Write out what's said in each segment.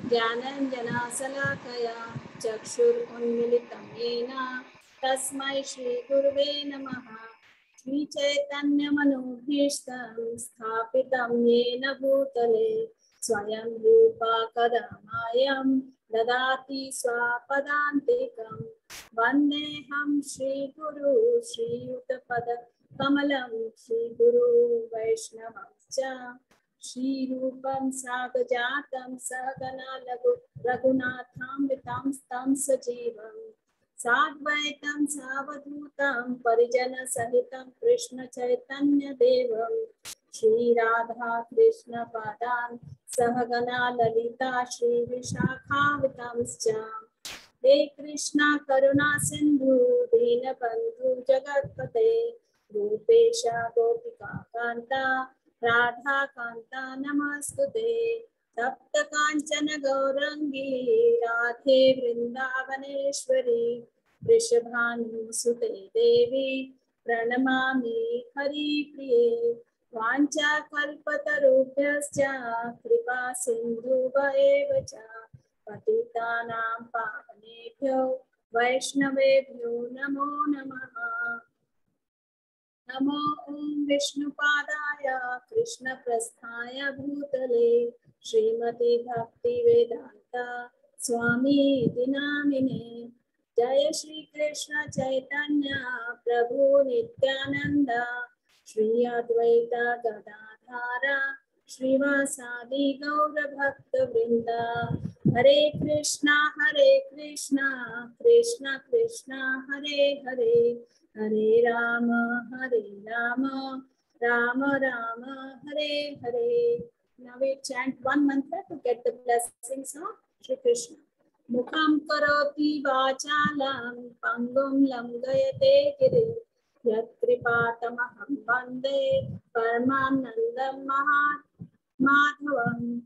ज्ञानाञ्जनशलाकया चक्षुरुन्मीलितं येन तस्मै श्रीगुरुवे नमः। श्रीचैतन्यमनोभीष्टं स्थापितं येन भूतले स्वयं रूपा कदा मायं ददाति स्वपदान्तिकं। वन्देऽहं श्रीगुरु श्रीयुतपदकमलं श्रीगुरु वैष्णवंश्च श्रीरूपं साग्रजातं सहगना रघुनाथामृतं तं सजीवं साद्वैतं सावधूतं परिजनसहितं कृष्णचैतन्यदेवं श्रीराधा कृष्णपादान् सहगना ललिता श्रीविशाखावतांश्च। हे कृष्णा करुणा सिंधु दीनबंधु जगत्पते रूपेश गोपिका कांता राधा कांता नमस्तुते। तप्त कांचन गौरंगी राधे वृंदावनेश्वरी वृषभानुसुते देवी प्रणमामि हरिप्रिये। वाञ्छाकल्पतरुभ्यश्च कृपा सिन्धुभ्येव च पतितानां पावनेभ्यो वैष्णवेभ्यो नमो नमः। नमो ॐ विष्णुपादाय कृष्णप्रस्थाय भूतले श्रीमती भक्तिवेदांत स्वामी इति नामिने। जय श्री कृष्ण चैतन्य प्रभु नित्यानंद श्री अद्वैत गदाधर श्रीवासादि गौर भक्त वृंद। हरे Krishna Krishna Krishna Hare Hare Hare Ram Ram Ram Hare Hare. Now we chant one mantra to get the blessings of Shri Krishna. Mukham karoti vachalam pangum lamgayate giri yat kripatamaham vande paramanandam madhavam.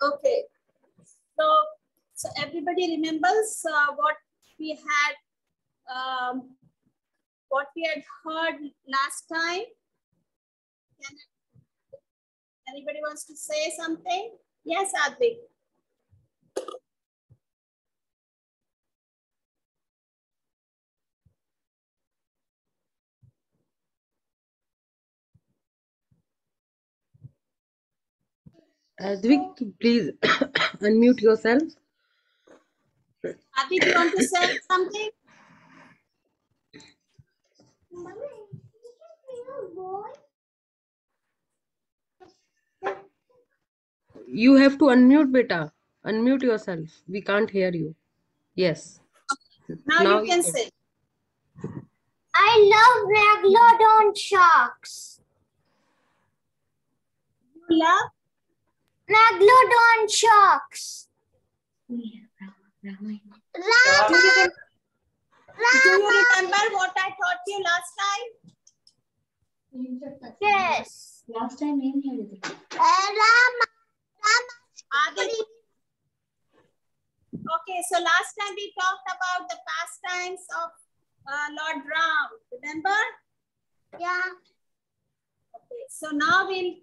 Okay, so everybody remembers what we had heard last time. Anybody wants to say something? Yes, Advik. Advik, please unmute yourself. Advik, you want to say something? You have to unmute, beta. Unmute yourself. We can't hear you. Yes. Now you can say. I love megalodon sharks. You love megalodon sharks. Ramayan. Do you remember what I taught you last time? Yes. Last time name here. Okay, so last time we talked about the pastimes of Lord Ram. Remember? Yeah. Okay, so now we'll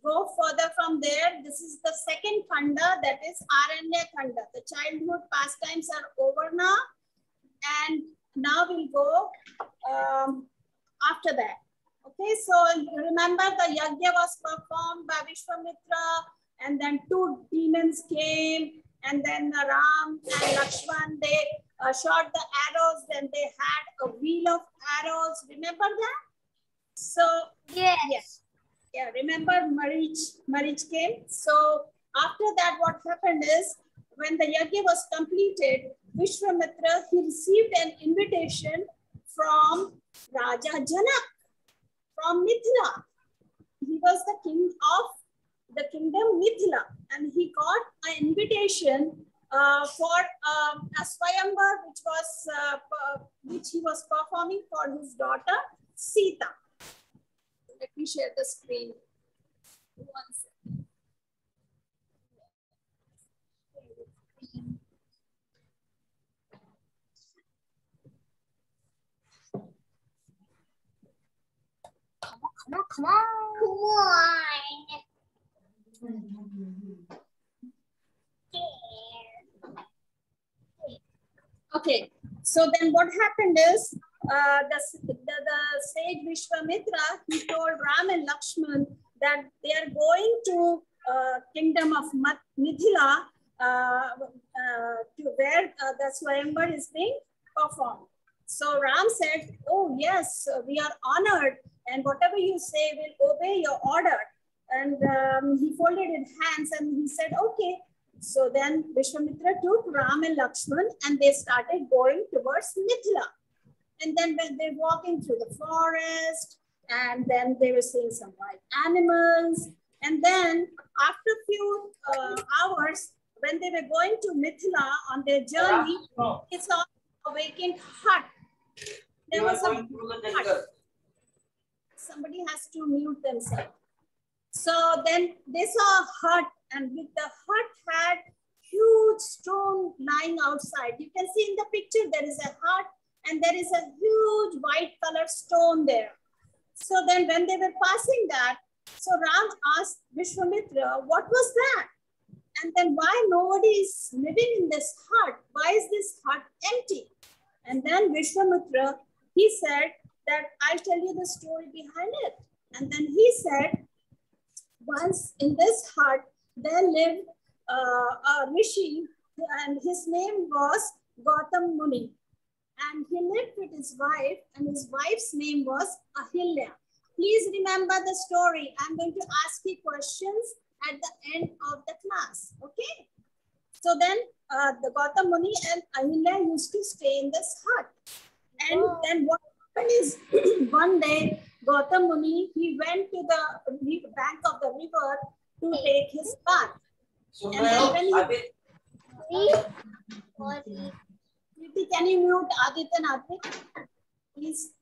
go further from there. This is the second khanda, that is Aranya khanda. The childhood pastimes are over now, and now we'll go after that. Okay, so you remember the yajna was performed by Vishwamitra, and then two demons came, and then Ram and Lakshman, they shot the arrows, then they had a wheel of arrows. Remember that? So yes. Yeah, remember Marich came. So after that, what happened is, when the yajna was completed, Vishwamitra, he received an invitation from Raja Janak from Mithila. He was the king of the kingdom Mithila, and he got an invitation for a Swayamvar, which he was performing for his daughter Sita. Let me share the screen. Who wants Come on. Okay, so then what happened is the sage Vishwamitra, he told Ram and Lakshman that they are going to kingdom of Mithila to where the Swayamvar is being performed. So Ram said, oh yes, we are honored, and whatever you say, we'll obey your order. And he folded his hands and he said, okay. So then Vishwamitra took Ram and Lakshman and they started going towards Mithila. And then when they're walking through the forest, and then they were seeing some wild animals. And then after a few hours, when they were going to Mithila on their journey, they saw a vacant hut. There was a hut. Somebody has to mute themselves. So then they saw a hut, and with the hut had huge stone lying outside. You can see in the picture, there is a hut and there is a huge white color stone there. So then when they were passing that, so Ram asked Vishwamitra, what was that? And then why nobody is living in this hut? Why is this hut empty? And then Vishwamitra, he said that I'll tell you the story behind it. And then he said, once in this hut, there lived a rishi, and his name was Gautam Muni. And he lived with his wife, and his wife's name was Ahilya. Please remember the story. I'm going to ask you questions at the end of the class. Okay? So then the Gautam Muni and Ahilya used to stay in this hut. And then what happened is one day, Gautam Muni, he went to the bank of the river to take his bath. And then when he can you mute Adit and Adit, please?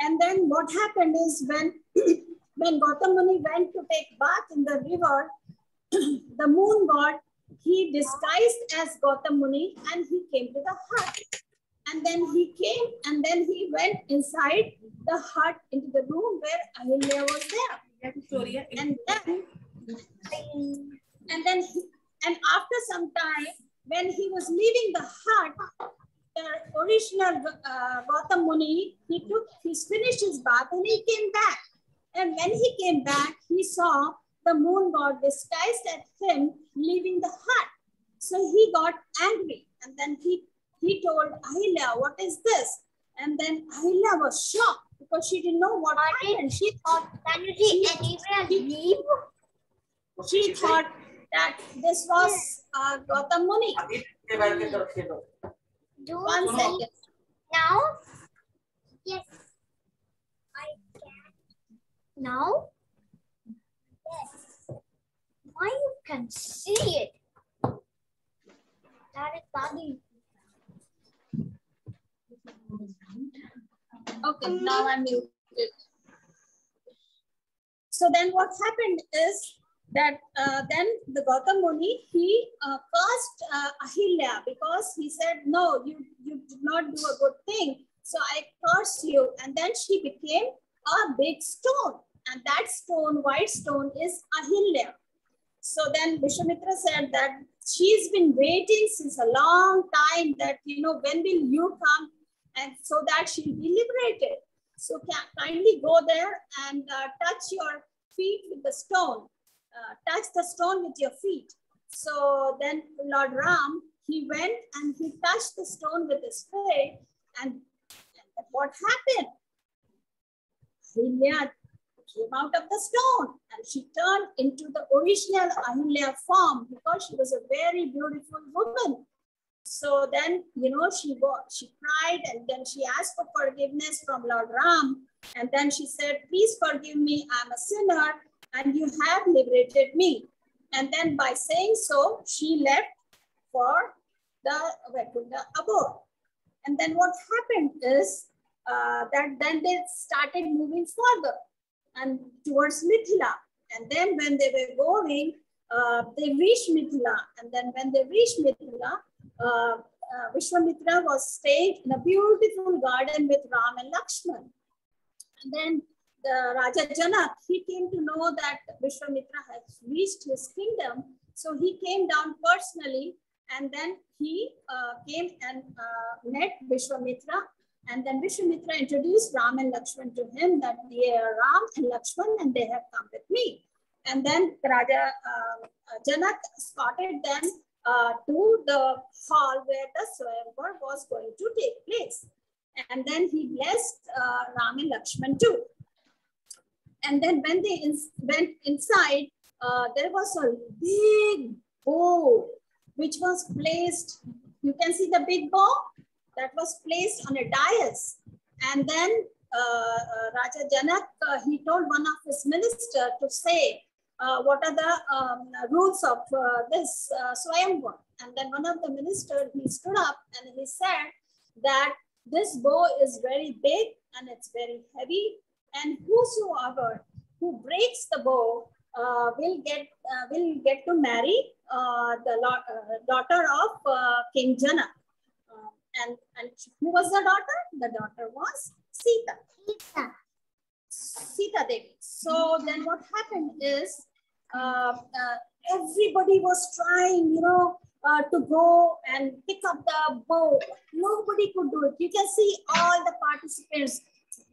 And then what happened is when Gautam Muni went to take bath in the river, the moon god, he disguised as Gautam Muni and he came to the hut. And then he came and then he went inside the hut into the room where Ahilya was there. And after some time, when he was leaving the hut, the original Gautam Muni, he finished his bath and he came back. And when he came back, he saw the moon god disguised as him leaving the hut. So he got angry and then he told Ahilya, what is this? And then Ahilya was shocked because she didn't know what happened. She thought she thought that this was Gautam Muni. One second. Now? Yes. I can. Now? Yes. Why you can see it? That is Daddy. Okay, now I'm muted. So then what happened is that then the Gautam Muni, he cursed Ahilya because he said, no, you did not do a good thing. So I curse you. And then she became a big stone. And that stone, white stone, is Ahilya. So then Vishwamitra said that she's been waiting since a long time that, when will you come? And so that she'll be liberated. So kindly go there and touch your feet with the stone. Touch the stone with your feet. So then Lord Ram, he went and he touched the stone with his feet. And what happened? Ahilya came out of the stone and she turned into the original Ahilya form because she was a very beautiful woman. So then, she cried and then she asked for forgiveness from Lord Ram. And then she said, please forgive me, I'm a sinner and you have liberated me. And then by saying so, she left for the Vaikunta abode. And then what happened is that then they started moving further and towards Mithila. And then when they were going, they reached Mithila. And then when they reached Mithila, Vishwamitra was staying in a beautiful garden with Ram and Lakshman. And then Raja Janak, he came to know that Vishwamitra has reached his kingdom. So he came down personally, and then he came and met Vishwamitra. And then Vishwamitra introduced Ram and Lakshman to him, that they are Ram and Lakshman and they have come with me. And then Raja Janak escorted them to the hall where the Swayamvar was going to take place. And then he blessed Ram and Lakshman too. And then when they went inside, there was a big bow which was placed. You can see the big bow that was placed on a dais. And then Raja Janak, he told one of his ministers to say, what are the rules of this Swayamvar? And then one of the ministers, he stood up and he said that this bow is very big and it's very heavy, and whosoever who breaks the bow will get to marry the daughter of King Janak. And who was the daughter? The daughter was Sita. Sita Devi. So then what happened is everybody was trying, to go and pick up the bow. Nobody could do it. You can see all the participants.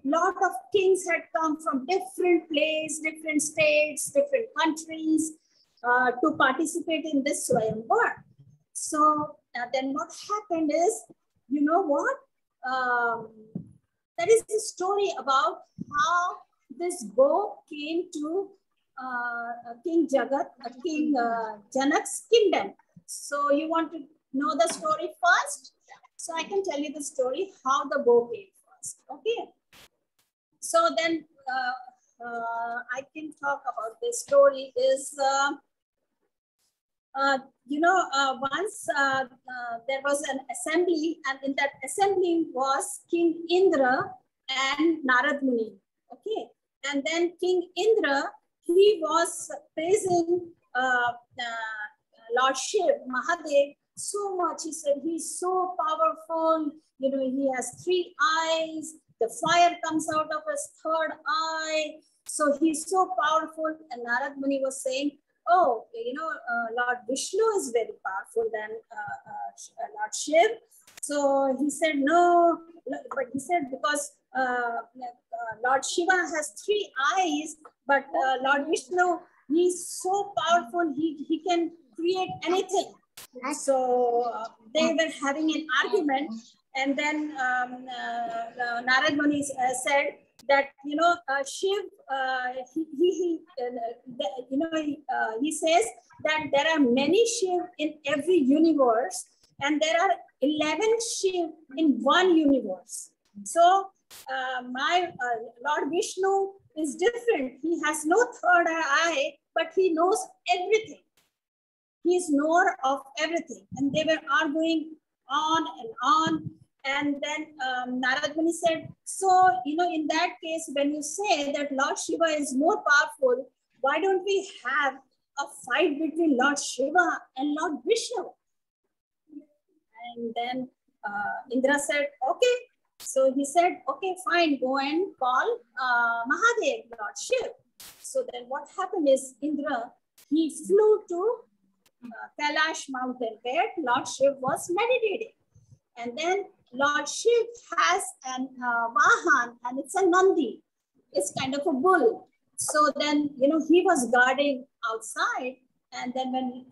Lot of kings had come from different places, different states, different countries to participate in this Swayamvar. So then what happened is, you know what? That is the story about how this bow came to King Janak's kingdom. So you want to know the story first? So I can tell you the story how the bow came first. Okay. So then I can talk about this story is, once there was an assembly, and in that assembly was King Indra and Narad Muni. Okay. And then King Indra, he was praising Lord Shiv, Mahadev, so much. He said, he's so powerful. He has 3 eyes. The fire comes out of his 3rd eye. So he's so powerful. And Narad Muni was saying, oh, Lord Vishnu is very powerful than Lord Shiv. So he said, no, but he said, because Lord Shiva has 3 eyes, but Lord Vishnu, he's so powerful, he can create anything. So they were having an argument, and then Narad Muni said that Shiv, he says that there are many Shiv in every universe, and there are 11 Shiv in one universe. So my Lord Vishnu is different. He has no 3rd eye, but he knows everything. He is knower of everything. And they were arguing on and on. And then Narad Muni said, so, in that case, when you say that Lord Shiva is more powerful, why don't we have a fight between Lord Shiva and Lord Vishnu? And then Indra said, okay. So he said, okay, fine, go and call Mahadev, Lord Shiv. So then what happened is Indra, he flew to Kailash mountain where Lord Shiv was meditating. And then Lord Shiv has an Vahan, and it's a Nandi. It's kind of a bull. So then, he was guarding outside. And then when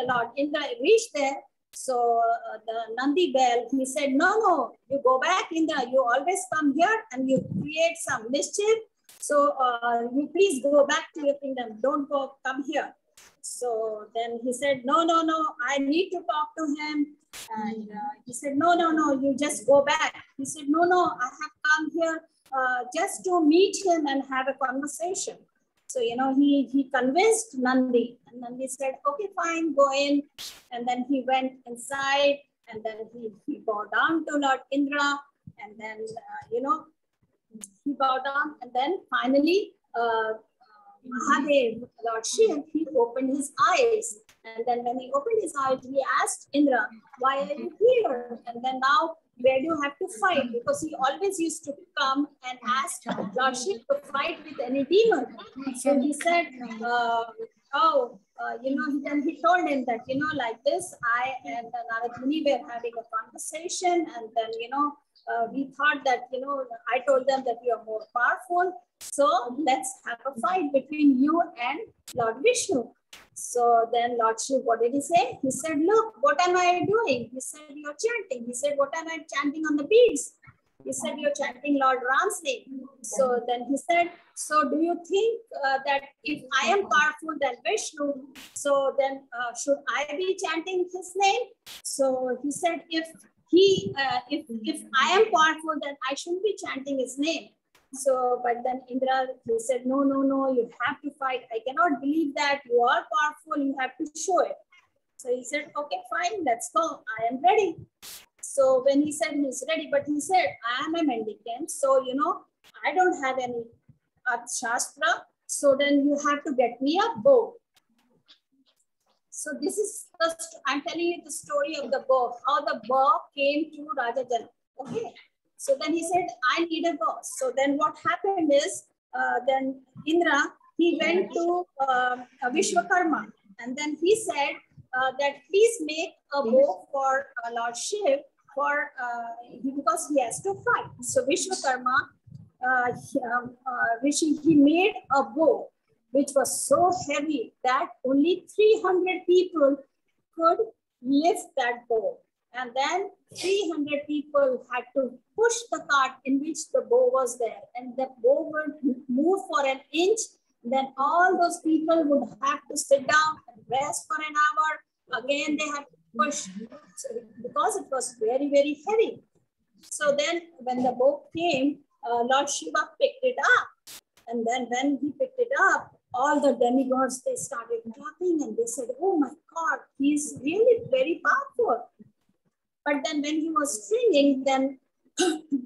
Lord Indra reached there, so the Nandi bell, he said, no, you go back, Indra. You always come here and you create some mischief. So you please go back to your kingdom. Don't come here. So then he said, no, I need to talk to him. And he said, no, you just go back. He said, no, I have come here just to meet him and have a conversation. So, he convinced Nandi, and Nandi said, okay, fine, go in. And then he went inside, and then he bowed down to Lord Indra, and then, he bowed down, and then finally, Mahadev, Lord Shiv, he opened his eyes. And then when he opened his eyes, he asked Indra, why are you here? And then now where do you have to fight? Because he always used to come and ask Lord Shiva to fight with any demon. So he said, then he told him that, like this, I and Narad Muni were having a conversation, and then, we thought that, I told them that you are more powerful. So let's have a fight between you and Lord Vishnu. So then Lord Shiva, what did he say? He said, look, what am I doing? He said, you're chanting. He said, what am I chanting on the beads? He said, you're chanting Lord Ram's name. So then he said, so do you think that if I am powerful than Vishnu, so then should I be chanting his name? So he said, if I am powerful, then I shouldn't be chanting his name. So, but then Indra, he said, no, you have to fight. I cannot believe that you are powerful. You have to show it. So he said, okay, fine, let's go. I am ready. So when he said he's ready, but he said, I am a mendicant. So, I don't have any Shastra. So then you have to get me a bow. So this is, I'm telling you the story of the bow, how the bow came to Raja Jana. Okay. So then he said, I need a bow. So then what happened is, then Indra, he went to Vishwakarma. And then he said that please make a bow for Lord Shiv because he has to fight. So Vishwakarma, he made a bow which was so heavy that only 300 people could lift that bow. And then 300 people had to push the cart in which the bow was there. And the bow would move for an inch. Then all those people would have to sit down and rest for an hour. Again, they have to push because it was very, very heavy. So then when the bow came, Lord Shiva picked it up. And then when he picked it up, all the demigods, they started clapping and they said, oh my God, he's really very powerful. But then when he was stringing, then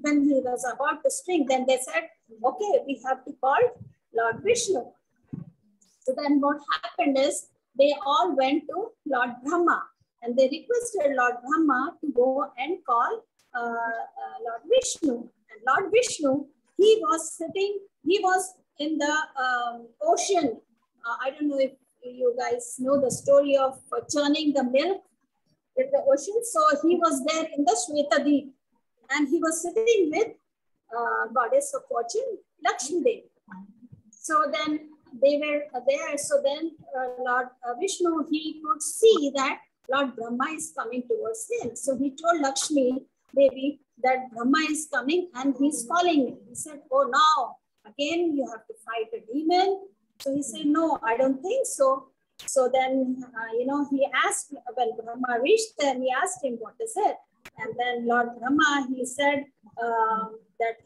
when he was about to string, then they said, okay, we have to call Lord Vishnu. So then what happened is they all went to Lord Brahma and they requested Lord Brahma to go and call Lord Vishnu. And Lord Vishnu, he was in the ocean. I don't know if you guys know the story of churning the milk with the ocean. So he was there in the Shwetadeep and he was sitting with goddess of fortune, Lakshmi Devi. So then they were there. So then Lord Vishnu, he could see that Lord Brahma is coming towards him. So he told Lakshmi Devi that Brahma is coming and he's calling me. He said, oh, now again you have to fight a demon. So he said, no, I don't think so. So then, he asked, when Brahma reached there, he asked him, what is it? And then Lord Brahma, he said that,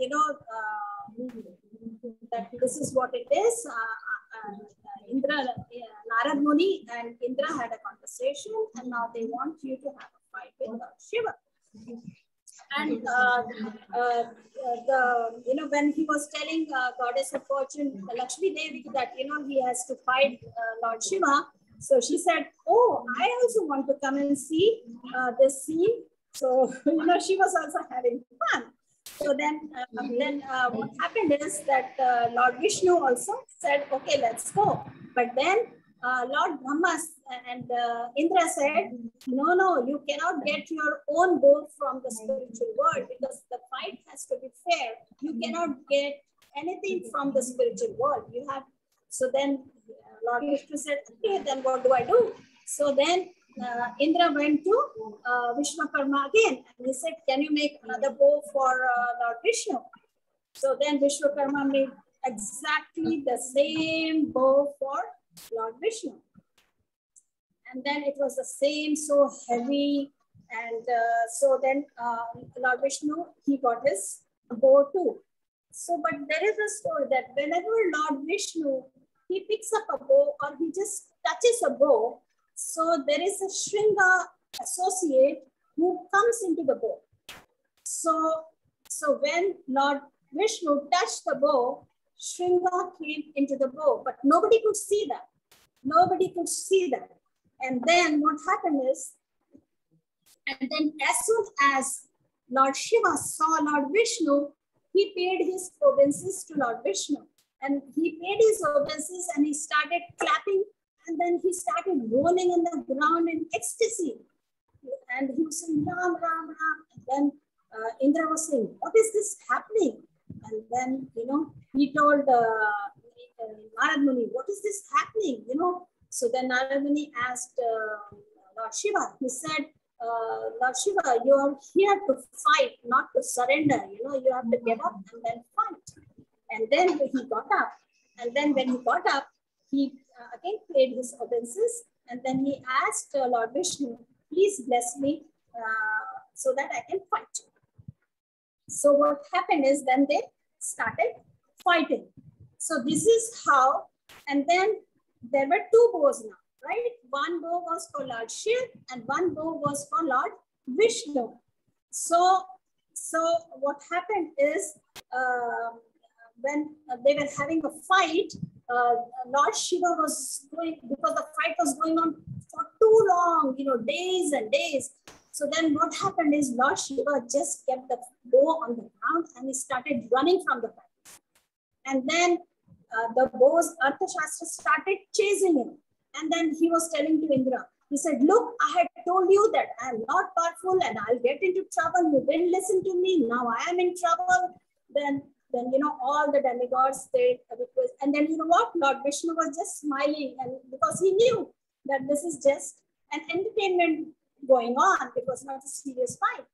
that this is what it is. Narad Muni and Indra had a conversation and now they want you to have a fight with Lord Shiva. And when he was telling goddess of fortune, Lakshmi Devi, that he has to fight Lord Shiva, so she said, "Oh, I also want to come and see this scene." So she was also having fun. So then what happened is that Lord Vishnu also said, "Okay, let's go." But then Lord Brahma and Indra said, no, you cannot get your own bow from the spiritual world because the fight has to be fair. You cannot get anything from the spiritual world. You have. So then Lord Vishnu said, okay, then what do I do? So then Indra went to Vishwakarma again and he said, can you make another bow for Lord Vishnu? So then Vishwakarma made exactly the same bow for Lord Vishnu. And then it was the same, so heavy. And so then Lord Vishnu, he got his bow too. So, but there is a story that whenever Lord Vishnu, he picks up a bow or he just touches a bow, so there is a Shringa associate who comes into the bow. So when Lord Vishnu touched the bow, Shringa came into the bow, but nobody could see that. Nobody could see that. And then what happened is, and then as soon as Lord Shiva saw Lord Vishnu, he paid his obeisances to Lord Vishnu. And he paid his obeisances and he started clapping, and then he started rolling on the ground in ecstasy. And he was saying, Ram, Ram, Ram. And then Indra was saying, what is this happening? And then, he told Narad Muni, what is this happening? So then Narad Muni asked Lord Shiva, he said, Lord Shiva, you are here to fight, not to surrender. You have to get up and then fight. And then he got up. And then when he got up, he again paid his obeisances. And then he asked Lord Vishnu, please bless me so that I can fight. So what happened is then they started fighting. So this is how, and then there were two bows now, right? One bow was for Lord Shiv and one bow was for Lord Vishnu. So what happened is when they were having a fight, Lord Shiva was going, because the fight was going on for too long, days and days. So then what happened is Lord Shiva just kept the bow on the ground and he started running from the fight. And then the bow's Arthashastra started chasing him. And then he was telling to Indra, he said, look, I had told you that I am not powerful and I'll get into trouble. You didn't listen to me. Now I am in trouble. Then all the demigods, they request. And then what? Lord Vishnu was just smiling, and because he knew that this is just an entertainment going on. It was not a serious fight.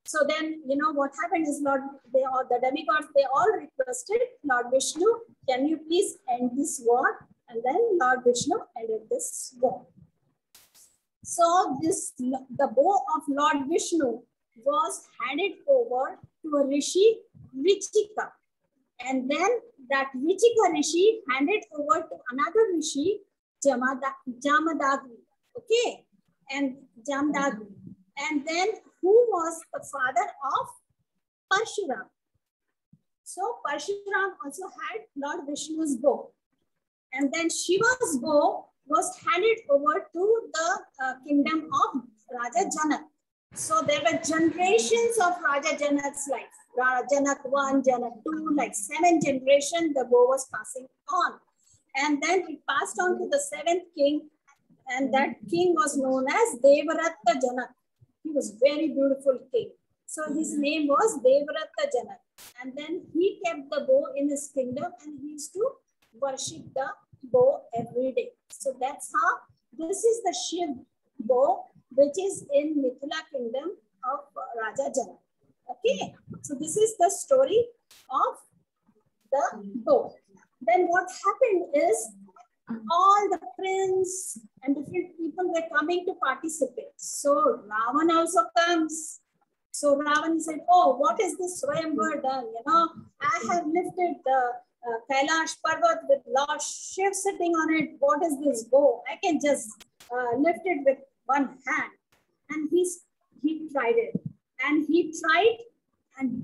So then, what happened is the demigods, they all requested Lord Vishnu, can you please end this war? And then Lord Vishnu ended this war. So the bow of Lord Vishnu was handed over to a Rishi, Richika. And then that Richika Rishi handed over to another Rishi, Jamadagni. Okay. And Jamadagni. And then who was the father of Parshuram? So Parshuram also had Lord Vishnu's bow. And then Shiva's bow was handed over to the kingdom of Raja Janak. So there were generations of Raja Janak's life. Janak 1, Janak 2, like 7 generations the bow was passing on. And then it passed on to the 7th king, and that king was known as Devaratta Janak. He was very beautiful king. So his name was Devaratta Janak. And then he kept the bow in his kingdom and he used to worship the bow every day. So that's how this is the Shiv bow, which is in Mithila kingdom of Raja Janak. Okay, so this is the story of the bow. Then what happened is all the prince and different people were coming to participate. So Ravan also comes. So Ravan said, oh, what is this Swayamvar done? I have lifted the Kailash Parvat with Lord Shiv sitting on it. What is this bow? I can just lift it with one hand. And he tried it. And he tried, and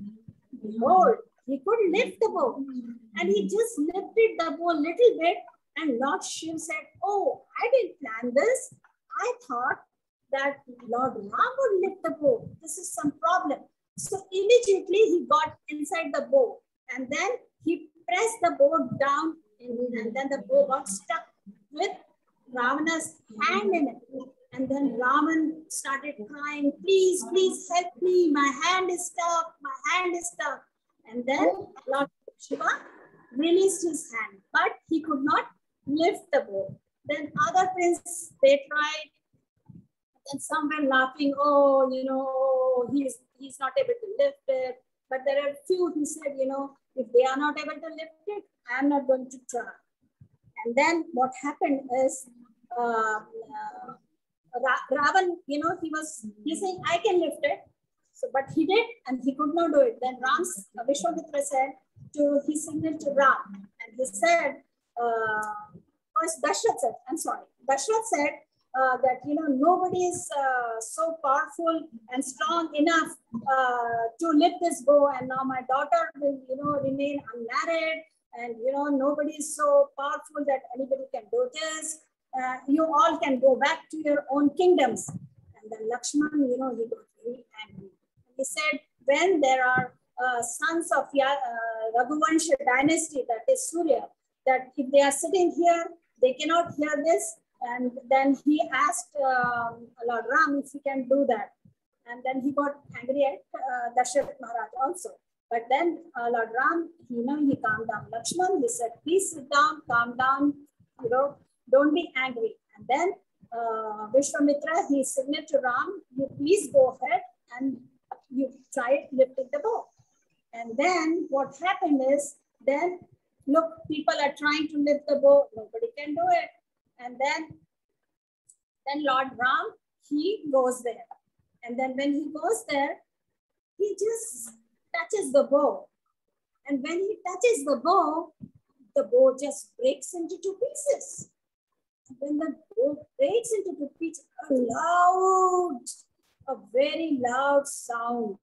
behold, he could lift the bow. And he just lifted the bow a little bit. And Lord Shiv said, oh, I didn't plan this. I thought that Lord Ram would lift the bow. This is some problem. So immediately he got inside the bow. And then he pressed the bow down. And then the bow got stuck with Ravana's hand in it. And then Ravan started crying, please, please help me. My hand is stuck. My hand is stuck. And then Lord Shiva released his hand, but he could not lift the bow. Then other princes, they tried. And some were laughing, oh, he's not able to lift it. But there are few who said, if they are not able to lift it, I am not going to try. And then what happened is, Ravan, he's saying, I can lift it. So, but he did, and he could not do it. Then Vishwamitra said he signaled to Ram, and he said, first Dashrath said, Dashrath said that, nobody is so powerful and strong enough to lift this bow. And now my daughter will, remain unmarried. And, nobody is so powerful that anybody can do this. You all can go back to your own kingdoms. And then Lakshman, he got very angry. And he said, when there are sons of Raghuvansha dynasty, that is Surya, that if they are sitting here, they cannot hear this. And then he asked Lord Ram if he can do that. And then he got angry at Dashrath Maharaj also. But then Lord Ram, he calmed down Lakshman. He said, please sit down, calm down, don't be angry. And then Vishwamitra, he signaled to Ram, you please go ahead and you try lifting the bow. And then what happened is, then look, people are trying to lift the bow, nobody can do it. And then Lord Ram, he goes there. And then when he goes there, he just touches the bow. And when he touches the bow just breaks into two pieces. When the bow breaks into two pieces, a very loud sound.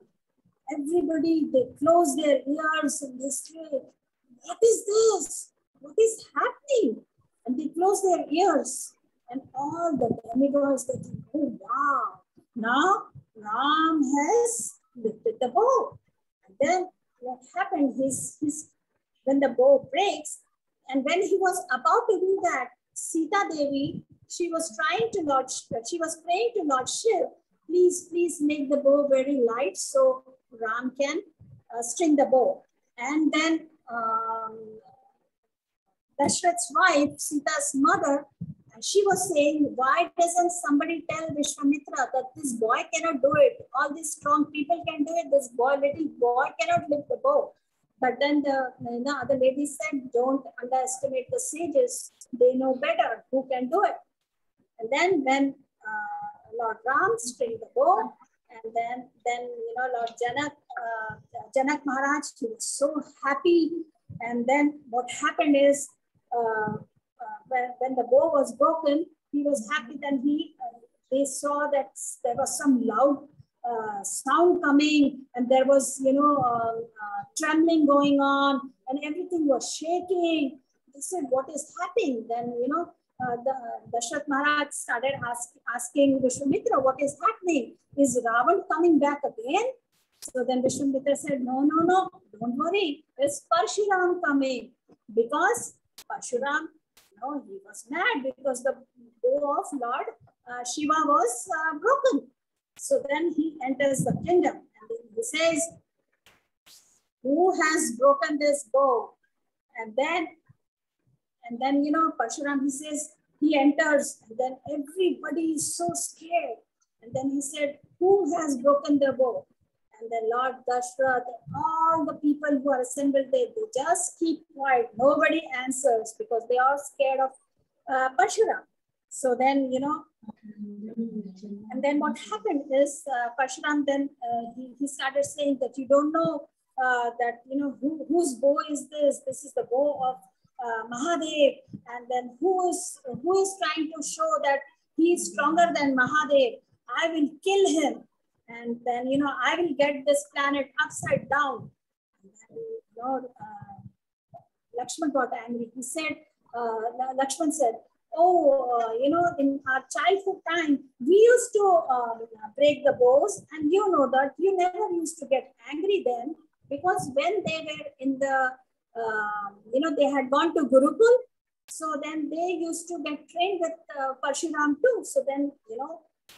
Everybody, they close their ears and they say, what is this? What is happening? And they close their ears. And all the demigods, they think, oh wow, now Ram has lifted the bow. And then what happened is, when the bow breaks, and when he was about to do that, Sita Devi, she was praying to Lord Shiv, please make the bow very light so Ram can string the bow. And then Dashrath's wife, Sita's mother, she was saying, why doesn't somebody tell Vishwamitra that this boy cannot do it? All these strong people can do it. This little boy cannot lift the bow. But then the other lady said, don't underestimate the sages. They know better who can do it. And then when Lord Ram stringed the bow, and then Lord Janak Maharaj, he was so happy. And then what happened is, when the bow was broken, he was happy. Then they saw that there was some loud sound coming, and there was trembling going on, and everything was shaking. They said, what is happening? Then the Dashrath Maharaj started asking Vishwamitra, what is happening? Is Ravan coming back again? So then Vishwamitra said, no, don't worry, there's Parshuram coming, because Parshuram, he was mad because the bow of Lord Shiva was broken. So then he enters the kingdom and he says, who has broken this bow? And then Parshuram, he says, he enters, and then everybody is so scared. And then he said, who has broken the bow? And then Lord Dashrath, all the people who are assembled there, they just keep quiet. Nobody answers because they are scared of Parshuram. So then, and then what happened is Parshuram then, he started saying that you don't know that, whose bow is this? This is the bow of Mahadev. And then who is trying to show that he is stronger than Mahadev? I will kill him. And then, I will get this planet upside down. And then, Lakshman got angry. He said, Lakshman said, in our childhood time, we used to break the bows, and you know that you never used to get angry then, because when they were in the, they had gone to Gurukul, so then they used to get trained with Parshuram too. So then,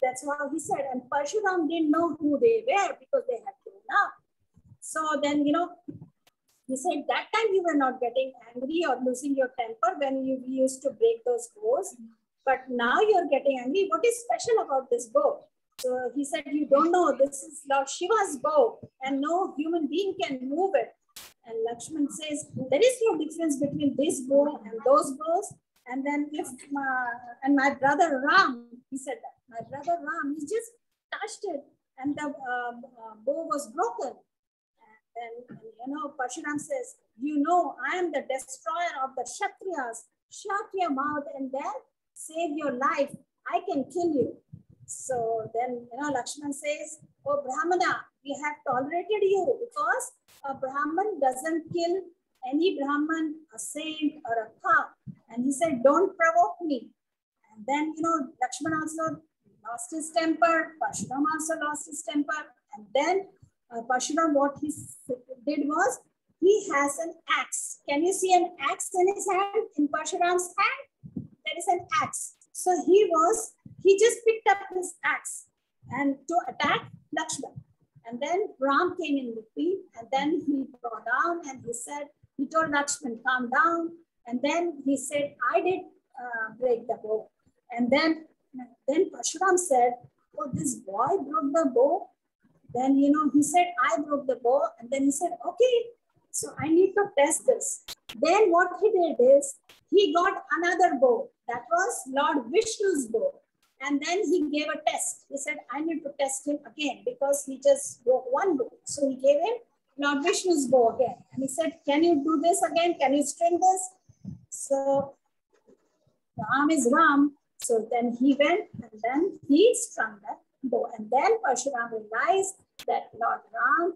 that's what he said. And Parshuram didn't know who they were because they had grown up. So then, he said that time you were not getting angry or losing your temper when you used to break those bows. But now you're getting angry. What is special about this bow? So he said, you don't know, this is Lord Shiva's bow and no human being can move it. And Lakshman says, there is no difference between this bow and those bows. And then my brother Ram, he said that, my brother Ram, he just touched it and the bow was broken. And Parshuram says, I am the destroyer of the Kshatriyas. Shut your mouth and then save your life. I can kill you. So then, Lakshman says, oh, Brahmana, we have tolerated you because a Brahman doesn't kill any Brahman, a saint or a cow. And he said, don't provoke me. And then, Lakshman also lost his temper. Parshuram also lost his temper. And then Parshuram, what he did was, he has an axe. Can you see an axe in his hand? In Parshuram's hand, there is an axe. So he just picked up his axe and to attack Lakshman. And then Ram came in between, and then he brought down and he told Lakshman, calm down. And then he said, I did break the bow. And then Parshuram said, oh, this boy broke the bow. Then, he said, I broke the bow. And then he said, okay, so I need to test this. Then what he did is, he got another bow. That was Lord Vishnu's bow. And then he gave a test. He said, I need to test him again because he just broke one bow. So he gave him Lord Vishnu's bow again. And he said, can you do this again? Can you string this? So Ram is Ram. So then he went and then he strung that bow. And then Parshuram realized that Lord Ram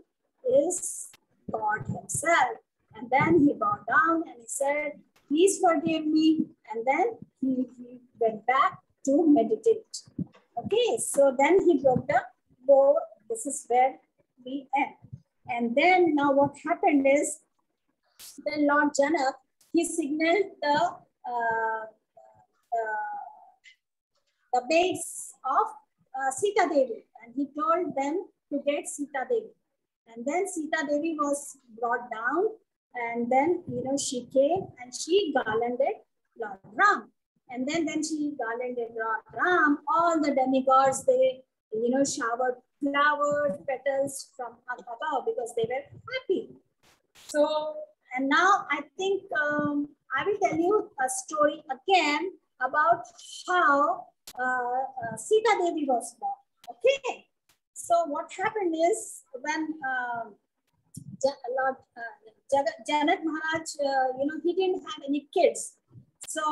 is God himself. And then he bowed down and he said, please forgive me. And then he went back to meditate. Okay, so then he broke the bow. This is where we end. And then now what happened is, then Lord Janak, he signaled the base of Sita Devi, and he told them to get Sita Devi. And then Sita Devi was brought down, and then she came and she garlanded Lord Ram. And then when she garlanded Lord Ram, all the demigods, they showered flowers, petals from above because they were happy. So, and now I think I will tell you a story again about how Sita Devi was born. Okay. So what happened is, when Lord Janak Maharaj, he didn't have any kids. So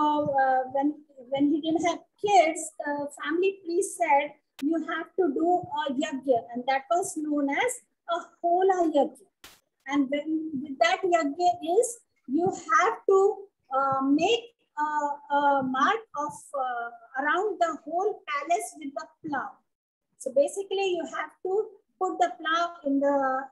when he didn't have kids, the family priest said, you have to do a yajna, and that was known as a hola yajna. And with that yajna is, you have to make a mark of around the whole palace with the plow. So basically, you have to put the plow in the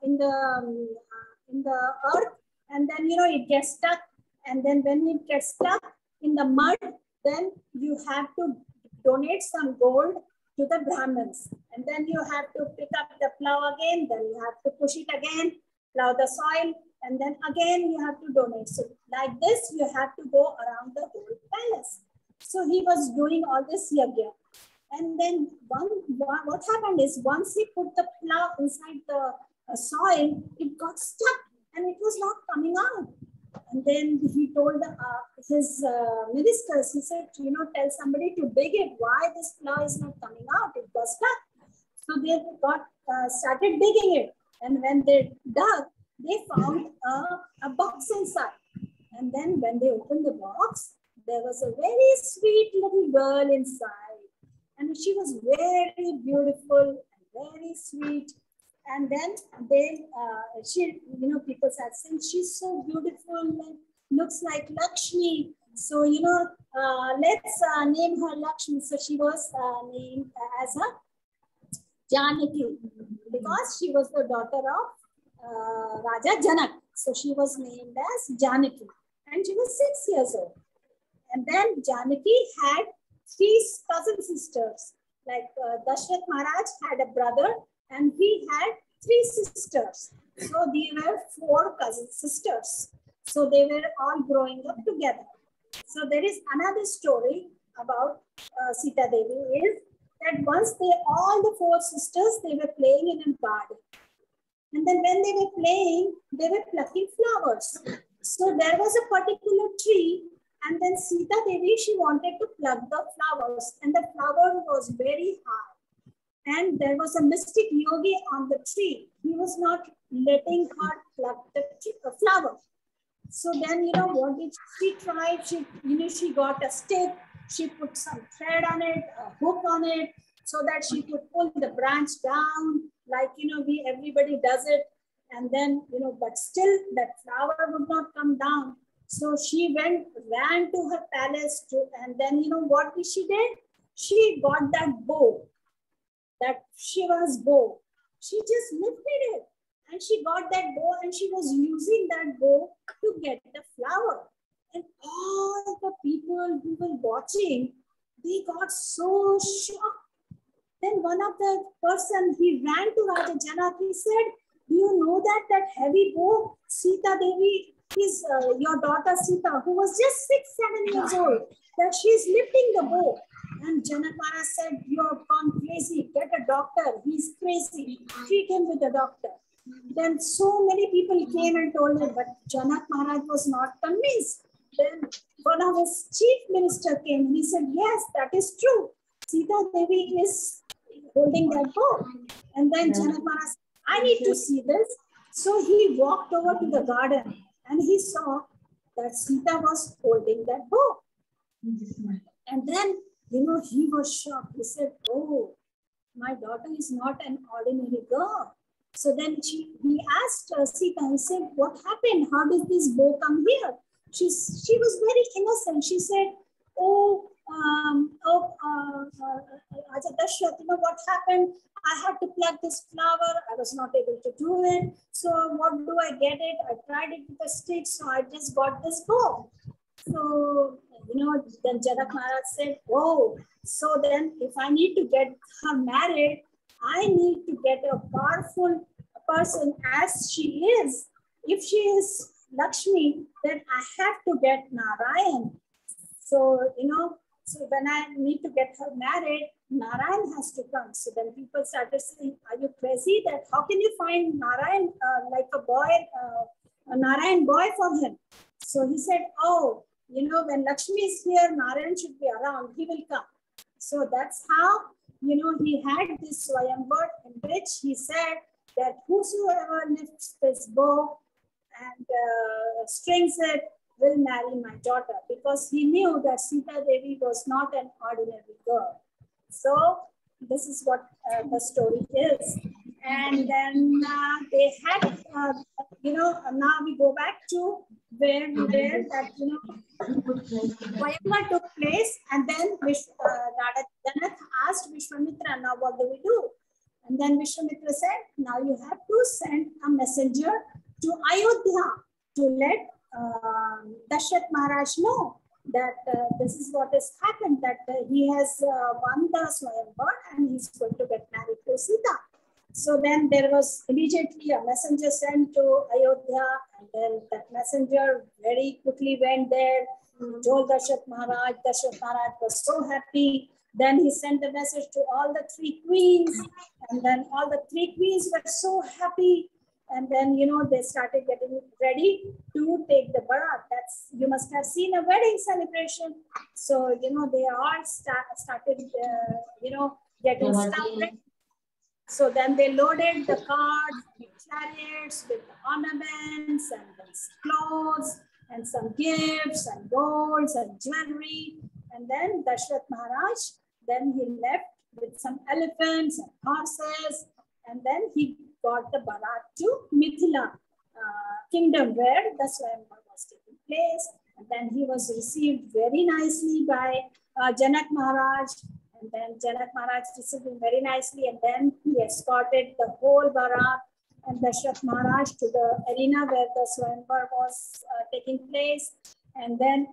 earth, and then it gets stuck. And then when it gets stuck in the mud, then you have to donate some gold to the Brahmins. And then you have to pick up the plow again. Then you have to push it again, plow the soil, and then again you have to donate. So like this, you have to go around the whole palace. So he was doing all this yajna. And then what happened is, once he put the plow inside the soil, it got stuck and it was not coming out. And then he told his ministers, he said, tell somebody to dig it. Why this plow is not coming out? It got stuck. So they started digging it. And when they dug, they found a box inside. And then when they opened the box, there was a very sweet little girl inside. And she was very beautiful and very sweet. And then people said, since she's so beautiful, looks like Lakshmi. So, let's name her Lakshmi. So she was named as a Janaki, because she was the daughter of Raja Janak. So she was named as Janaki. And she was 6 years old. And then Janaki had 3 cousin sisters. Like Dashrath Maharaj had a brother, and he had 3 sisters. So there were 4 cousin sisters. So they were all growing up together. So there is another story about Sita Devi, is that once all the 4 sisters, they were playing in a garden. And then when they were playing, they were plucking flowers. So there was a particular tree, and then Sita Devi, she wanted to pluck the flowers, and the flower was very high. And there was a mystic yogi on the tree. He was not letting her pluck the flower. So then, what did she try? She got a stick. She put some thread on it, a hook on it, so that she could pull the branch down, like, everybody does it. And then, but still that flower would not come down. So she ran to her palace and then, what she did? She got that bow, that Shiva's bow. She just lifted it and she got that bow and she was using that bow to get the flower. And all the people who were watching, they got so shocked. Then one of the person, he ran to Raja Janak. He said, do you know that heavy bow, Sita Devi, is your daughter Sita, who was just 6-7 years old, that she is lifting the bow. And Janak Maharaj said, you have gone crazy, get a doctor, he's crazy, treat him with a doctor. Then so many people came and told him, but Janak Maharaj was not convinced. Then one of his chief minister came and he said, yes, that is true. Sita Devi is holding that bow. And then Janak Maharaj said, I need to see this. So he walked over to the garden and he saw that Sita was holding that bow. And then, he was shocked. He said, oh, my daughter is not an ordinary girl. So then he asked Sita, he said, what happened? How did this bow come here? She was very innocent. She said, Raja Dashrath, what happened? I had to pluck this flower. I was not able to do it. So what do I get it? I tried it with a stick. So I just got this bow. So, then Janak Maharaj said, oh, so then if I need to get her married, I need to get a powerful person as she is. If she is Lakshmi, then I have to get Narayan. So, so when I need to get her married, Narayan has to come. So then people started saying, are you crazy? That how can you find Narayan like a boy, a Narayan boy for him? So he said, oh, when Lakshmi is here, Narayan should be around. He will come. So that's how, he had this Swayamvar in which he said that whosoever lifts this bow and strings it will marry my daughter, because he knew that Sita Devi was not an ordinary girl. So this is what the story is. And then they had, now we go back to where we were, that, Swayamvar took place, and then Radha Janak asked Vishwamitra, now what do we do? And then Vishwamitra said, now you have to send a messenger to Ayodhya to let Dashrath Maharaj know that this is what has happened, that he has won the Swayamvar and he's going to get married to Sita. So then there was immediately a messenger sent to Ayodhya, and then that messenger very quickly went there, told Dashrath Maharaj. Dashrath Maharaj was so happy. Then he sent a message to all the 3 queens, and then all the 3 queens were so happy. And then, they started getting ready to take the barat. That's, you must have seen a wedding celebration. So, they all started, getting stuff ready. So then they loaded the cars, the chariots with the ornaments and the clothes and some gifts and golds and jewelry. And then Dashrath Maharaj, then he left with some elephants and horses. And then he got the barat to Mithila kingdom where the Swayamvar was taking place. And then he was received very nicely by Janak Maharaj. And then Janak Maharaj received him very nicely. And then he escorted the whole barat and Dashrath Maharaj to the arena where the Swayamvar was taking place. And then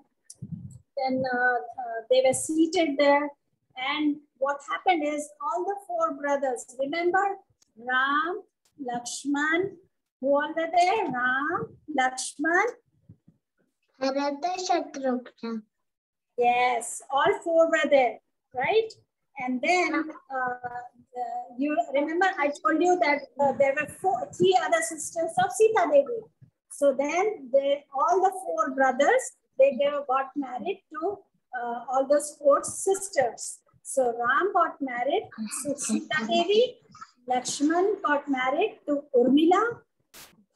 they were seated there. And what happened is all the 4 brothers, remember Ram, Lakshman, who all were there? Ram, Lakshman, Bharata, Shatrugna. Yes, all 4 were there, right? And then you remember I told you that there were 3 other sisters of Sita Devi. So then all the 4 brothers, they got married to all those 4 sisters. So Ram got married to Sita Devi, Lakshman got married to Urmila,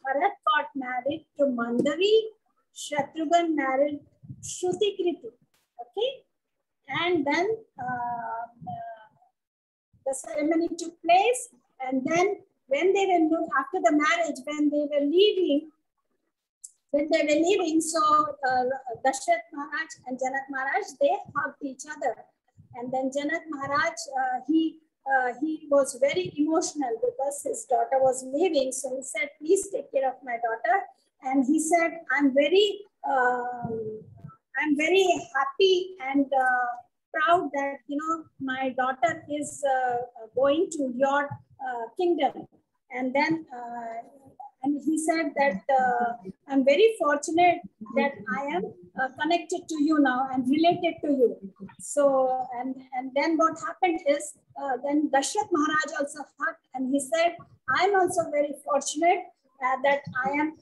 Bharat got married to Mandavi, Shatrughan married Shrutikriti. Okay, and then the ceremony took place, and then when they were after the marriage, when they were leaving, so Dashrath Maharaj and Janak Maharaj, they hugged each other, and then Janak Maharaj he he was very emotional because his daughter was leaving. So he said, please take care of my daughter. And he said, I'm very happy and proud that, my daughter is going to your kingdom. And then and he said that I'm very fortunate that I am connected to you now and related to you. So, and then what happened is, then Dashrath Maharaj also hugged and he said, I'm also very fortunate that I'm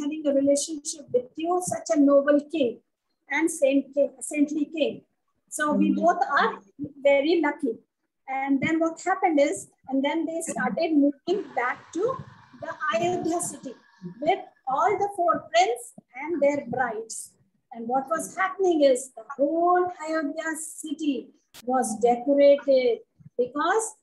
having a relationship with you, such a noble king and saintly king. So we both are very lucky. And then what happened is, and then they started moving back to the Ayodhya city with all the 4 princes and their brides. And what was happening is the whole Ayodhya city was decorated because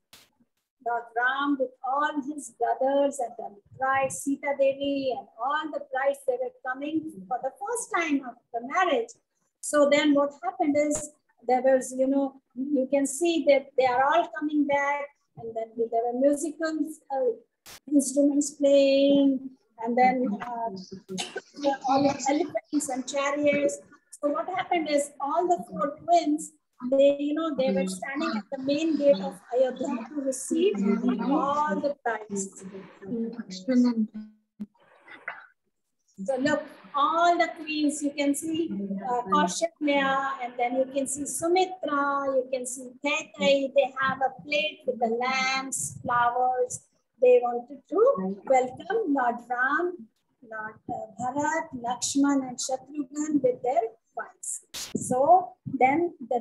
Lord Ram with all his brothers and the bride Sita Devi and all the brides, they were coming for the first time of the marriage. So then what happened is, there was, you can see that they are all coming back, and then there were musical instruments playing, and then all the elephants and chariots. So what happened is, all the 4 twins, they were standing at the main gate of Ayodhya to receive all the brides. So look, all the queens, you can see Kaushanya, and then you can see Sumitra, you can see Kaikeyi. They have a plate with the lamps, flowers. They wanted to welcome Lord Ram, Lord Bharat, Lakshman, and Shatrughan with their wives. So then the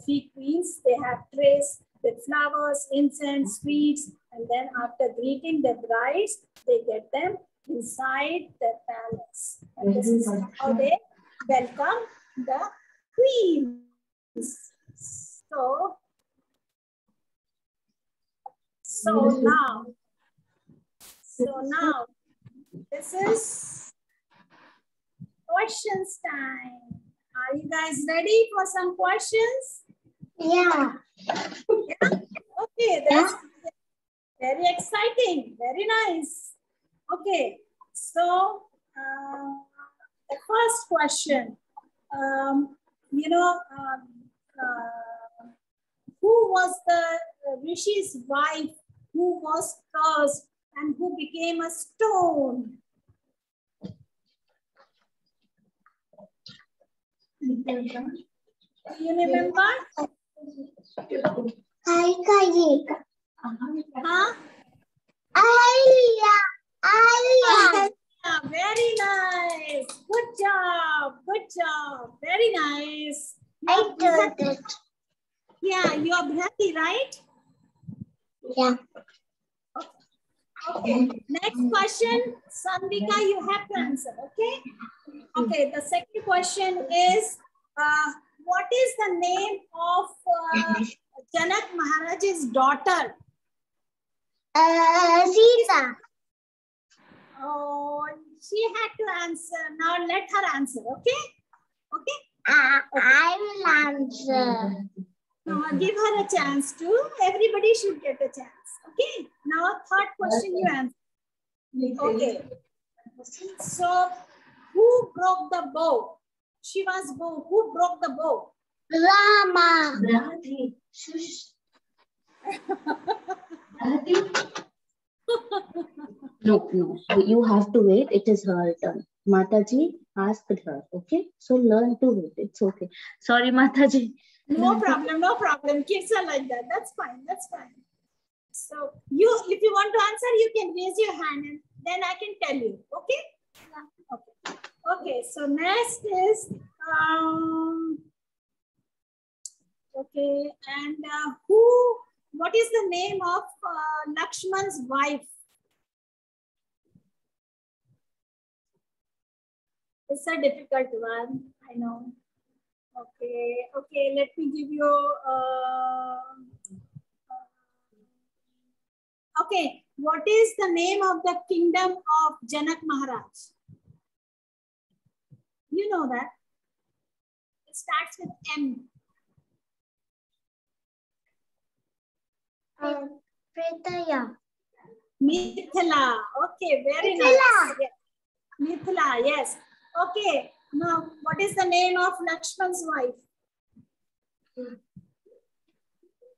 3 queens, they have trays with flowers, incense, sweets, and then after greeting the brides, they get them inside the palace. And this is how they welcome the queens. So now this is questions time. Are you guys ready for some questions? Yeah. Yeah? Okay, that's very exciting. Very nice. Okay, so the first question, who was the Rishi's wife who was cursed and who became a stone? Do you remember? Huh? Very nice. Good job. Good job. Very nice. I told it. Yeah, you are Bhrati, right? Yeah. Okay. Next question, Sanvika, you have to answer. Okay. Okay. The second question is, what is the name of Janak Maharaj's daughter? Sita. Oh, she had to answer. Now let her answer. Okay. Okay. I will answer. Now give her a chance too. Everybody should get a chance. Okay. Now third question you answer. Okay. So who broke the bow? Shiva's bow. Who broke the bow? Rama. No, you have to wait. It is her turn. Mataji asked her. Okay, so learn to wait. It's okay. Sorry, Mataji. No problem. No problem. Kids are like that. That's fine. That's fine. So if you want to answer, you can raise your hand and then I can tell you. Okay. Okay. Okay. So next is okay. And what is the name of Lakshman's wife? It's a difficult one, I know. Okay, okay, let me give you, okay, what is the name of the kingdom of Janak Maharaj? You know that. It starts with M. Pritaya. Mithila. Okay, very nice. Yes. Mithila, yes. Okay. Now, what is the name of Lakshman's wife?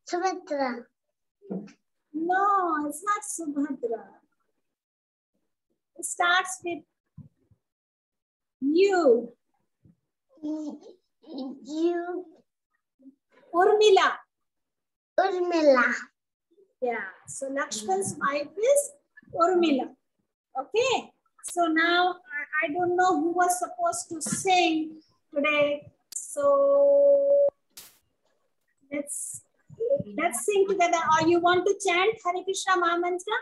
Sumitra. No, it's not Subhadra. It starts with U. You. Urmila. Urmila. Yeah. So Lakshman's wife is Urmila. Okay. So now I don't know who was supposed to sing today. So let's sing together. Or you want to chant Hare Krishna Mahamantra?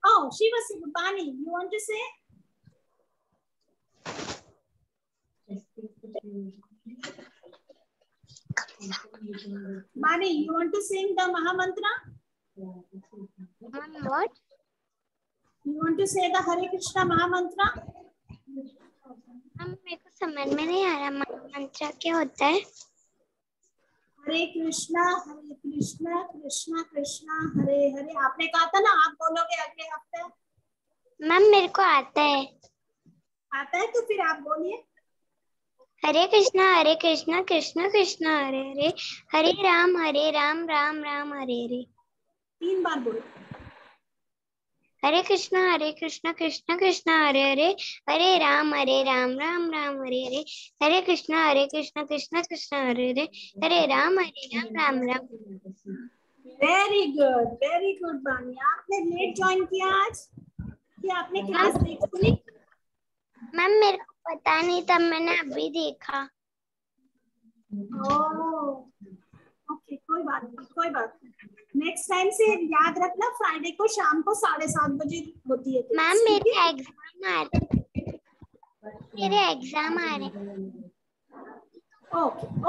Oh, she was Bani. You want to say? Bani, you want to sing the Mahamantra? What? You want to say the Hare Krishna Mahamantra? मेरे को समझ में नहीं आ रहा मंत्र क्या होता है? हरे कृष्णा कृष्णा कृष्णा हरे हरे. आपने कहा था ना आप बोलोगे अगले हफ्ते. मैम मेरे को आता है. आता है तो फिर आप बोलिए. हरे कृष्णा कृष्णा कृष्णा हरे हरे, हरे राम राम राम हरे हरे. 3 बार बोलो. हरे कृष्णा कृष्णा कृष्णा हरे हरे, हरे राम राम राम हरे हरे, हरे कृष्णा कृष्णा कृष्णा हरे हरे, हरे राम राम राम. वेरी गुड बानी. आपने लेट ज्वाइन किया आज कि आपने क्लास देख सुनी? मैम मेरे को पता नहीं था, मैंने अभी देखा. ओके, कोई बात नहीं. नेक्स्ट टाइम से याद रखना, फ्राइडे को शाम को 7:30 बजे होती है. मैम मेरे एग्जाम आ रहे.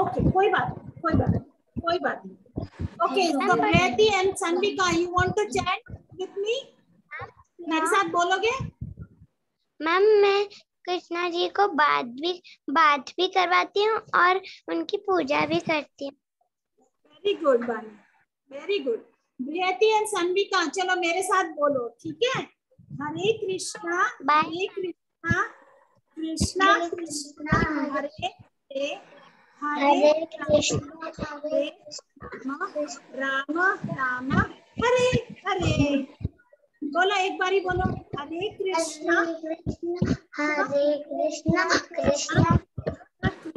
ओके, कोई बात नहीं. Okay, so Preti and Sanvika, you want to chat with me? मेरे साथ बोलोगे? मैम मैं कृष्णा जी को बात भी करवाती हूँ और उनकी पूजा भी करती हूँ. वेरी गुड बानी, वेरी गुड. प्रीति एंड संविका, चलो मेरे साथ बोलो, ठीक है? हरे कृष्णा कृष्णा कृष्णा हरे हरे, हरे कृष्णा राम राम हरे हरे. बोलो, एक बारी बोलो. हरे कृष्णा कृष्णा हरे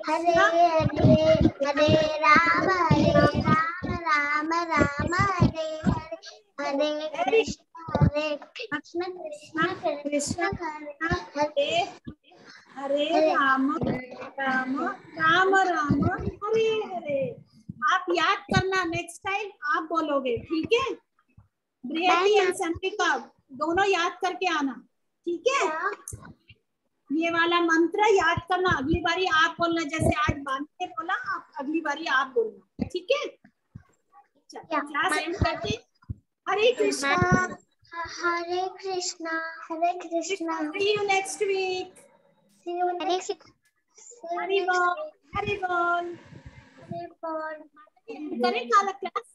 हरे, हरे राम राम हरे हरे, हरे कृष्णा कृष्णा हरे हरे राम राम हरे हरे. आप याद करना, नेक्स्ट टाइम आप बोलोगे, ठीक है? प्रीति एंड संविका दोनों याद करके आना, ठीक है? ये वाला मंत्र याद करना. अगली बारी आप बोलना, जैसे आज बानी ने बोला, आप अगली बारी आप बोलना, ठीक है? क्लास एंड करते. हरे Krishna. See you next week. Hari बोल. करें काला क्लास.